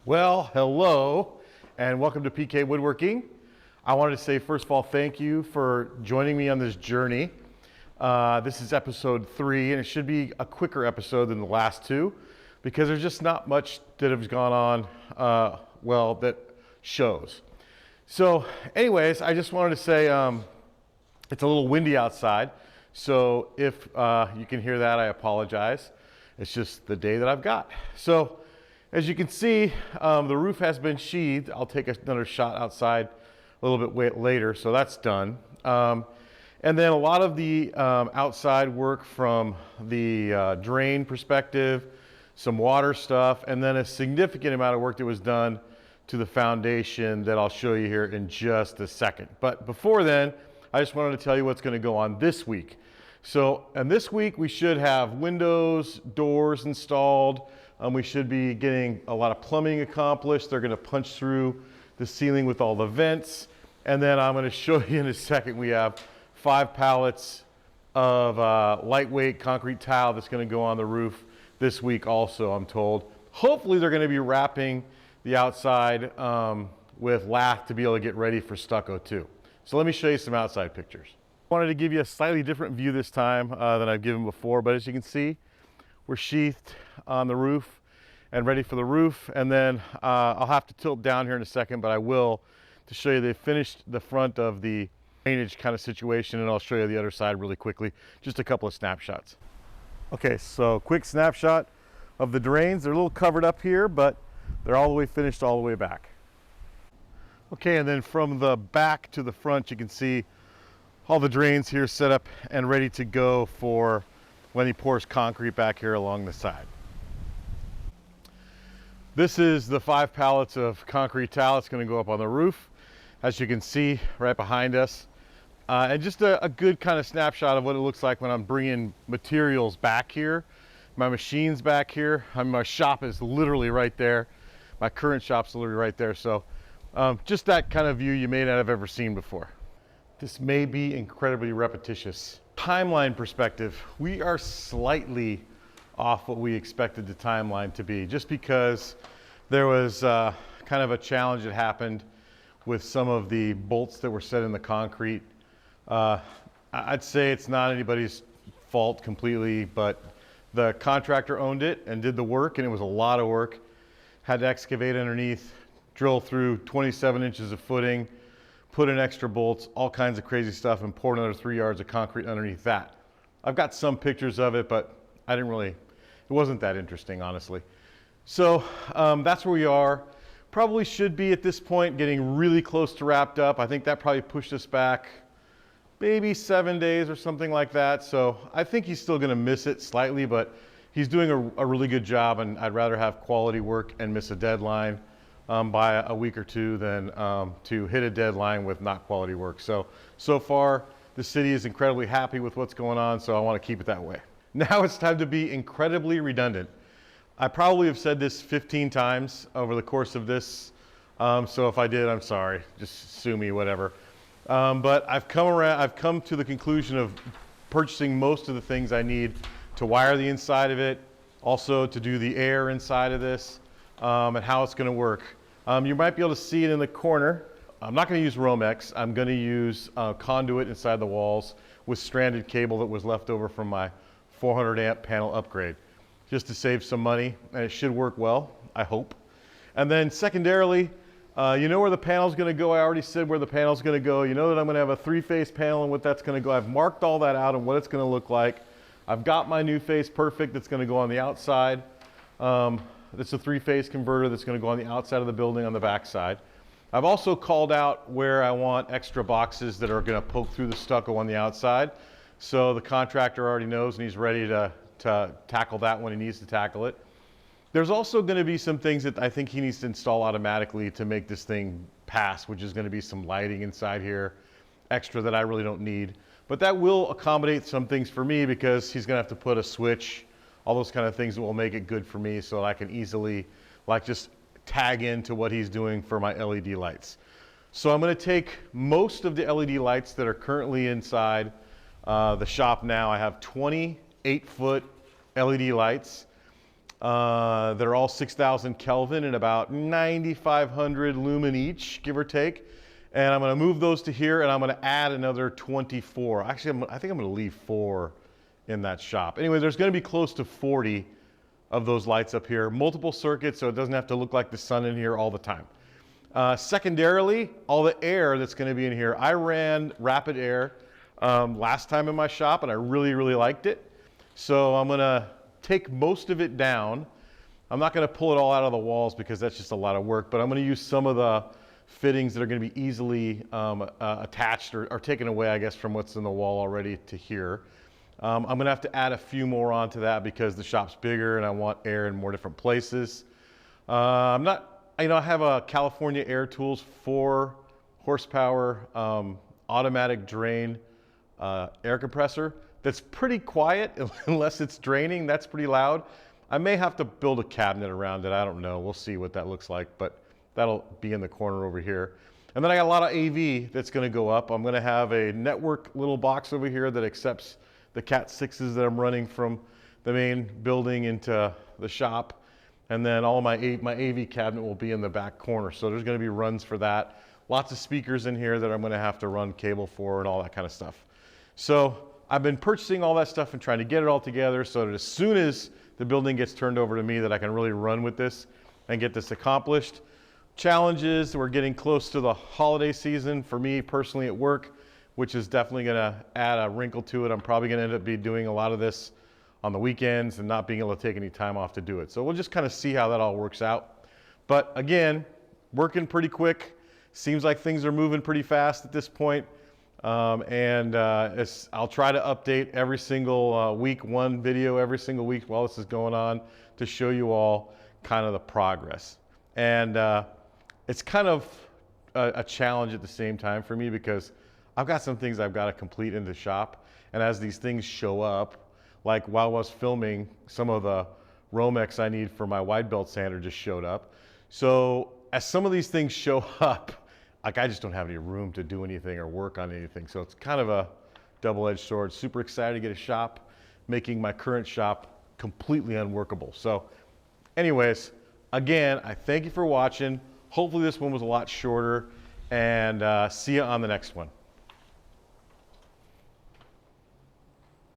Well, hello, and welcome to PK Woodworking. I wanted to say, first of all, thank you for joining me on this journey. This is episode 3, and it should be a quicker episode than the last 2, because there's just not much that has gone on, that shows. So, anyways, I just wanted to say it's a little windy outside, so if you can hear that, I apologize. It's just the day that I've got. So, as you can see, the roof has been sheathed. I'll take another shot outside a little bit later, so that's done. And then a lot of the outside work from the drain perspective, some water stuff, and then a significant amount of work that was done to the foundation that I'll show you here in just a second. But before then, I just wanted to tell you what's going to go on this week. So, and this week we should have windows, doors installed. We should be getting a lot of plumbing accomplished. They're going to punch through the ceiling with all the vents. And then I'm going to show you in a second, we have 5 pallets of lightweight concrete tile that's going to go on the roof this week also, I'm told. Hopefully they're going to be wrapping the outside with lath to be able to get ready for stucco too. So let me show you some outside pictures. I wanted to give you a slightly different view this time than I've given before, but as you can see, we're sheathed on the roof and ready for the roof. And then I'll have to tilt down here in a second, but I will, to show you they finished the front of the drainage kind of situation, and I'll show you the other side really quickly. Just a couple of snapshots. Okay, so quick snapshot of the drains. They're a little covered up here, but they're all the way finished all the way back. Okay, and then from the back to the front, you can see all the drains here set up and ready to go for when he pours concrete back here along the side. This is the 5 pallets of concrete tile that's going to go up on the roof, as you can see right behind us. And just a good kind of snapshot of what it looks like when I'm bringing materials back here. My machine's back here. My shop is literally right there. My current shop's literally right there. So just that kind of view you may not have ever seen before. This may be incredibly repetitious. Timeline perspective, we are slightly off what we expected the timeline to be, just because there was kind of a challenge that happened with some of the bolts that were set in the concrete. I'd say it's not anybody's fault completely, but the contractor owned it and did the work, and it was a lot of work. Had to excavate underneath, drill through 27 inches of footing, put in extra bolts, all kinds of crazy stuff, and pour another 3 yards of concrete underneath that. I've got some pictures of it, but it wasn't that interesting, honestly. So that's where we are. Probably should be at this point getting really close to wrapped up. I think that probably pushed us back maybe 7 days or something like that. So I think he's still gonna miss it slightly, but he's doing a really good job, and I'd rather have quality work and miss a deadline by a week or 2 than to hit a deadline with not quality work. So far, the city is incredibly happy with what's going on, so I want to keep it that way. Now it's time to be incredibly redundant. I probably have said this 15 times over the course of this, so if I did, I'm sorry. Just sue me, whatever. But I've come to the conclusion of purchasing most of the things I need to wire the inside of it, also to do the air inside of this, and how it's going to work. You might be able to see it in the corner. I'm not going to use Romex. I'm going to use conduit inside the walls with stranded cable that was left over from my 400 amp panel upgrade, just to save some money, and it should work well, I hope. And then secondarily, you know where the panel's going to go. I already said where the panel's going to go. You know that I'm going to have a 3-phase panel and what that's going to go. I've marked all that out and what it's going to look like. I've got my new phase perfect that's going to go on the outside. It's a 3-phase converter that's going to go on the outside of the building on the back side. I've also called out where I want extra boxes that are going to poke through the stucco on the outside. So the contractor already knows, and he's ready to tackle that when he needs to tackle it. There's also going to be some things that I think he needs to install automatically to make this thing pass, which is going to be some lighting inside here, extra that I really don't need. But that will accommodate some things for me, because he's going to have to put a switch, all those kind of things that will make it good for me, so that I can easily just tag into what he's doing for my LED lights. So I'm going to take most of the LED lights that are currently inside the shop now. I have 20 8-foot LED lights. They're all 6,000 Kelvin and about 9,500 lumen each, give or take. And I'm gonna move those to here, and I'm gonna add another 24. Actually, I think I'm gonna leave 4 in that shop. Anyway, there's gonna be close to 40 of those lights up here. Multiple circuits, so it doesn't have to look like the sun in here all the time. Secondarily, all the air that's gonna be in here. I ran rapid air last time in my shop, and I really, really liked it. So I'm gonna take most of it down. I'm not gonna pull it all out of the walls because that's just a lot of work, but I'm gonna use some of the fittings that are going to be easily attached or taken away, I guess, from what's in the wall already to here. I'm going to have to add a few more onto that because the shop's bigger and I want air in more different places. I have a California Air Tools 4 horsepower automatic drain air compressor that's pretty quiet unless it's draining. That's pretty loud. I may have to build a cabinet around it. I don't know. We'll see what that looks like, but that'll be in the corner over here. And then I got a lot of AV that's gonna go up. I'm gonna have a network little box over here that accepts the Cat 6s that I'm running from the main building into the shop. And then all my AV cabinet will be in the back corner. So there's gonna be runs for that. Lots of speakers in here that I'm gonna have to run cable for and all that kind of stuff. So I've been purchasing all that stuff and trying to get it all together so that as soon as the building gets turned over to me that I can really run with this and get this accomplished. Challenges, we're getting close to the holiday season for me personally at work, which is definitely gonna add a wrinkle to it. I'm probably gonna end up doing a lot of this on the weekends and not being able to take any time off to do it. So we'll just kind of see how that all works out. But again, working pretty quick. Seems like things are moving pretty fast at this point. I'll try to update every single week, one video every single week while this is going on to show you all kind of the progress. And it's kind of a challenge at the same time for me because I've got some things I've got to complete in the shop. And as these things show up, like while I was filming, some of the Romex I need for my wide belt sander just showed up. So as some of these things show up, like I just don't have any room to do anything or work on anything. So it's kind of a double-edged sword. Super excited to get a shop, making my current shop completely unworkable. So anyways, again, I thank you for watching. Hopefully this one was a lot shorter, and see you on the next one.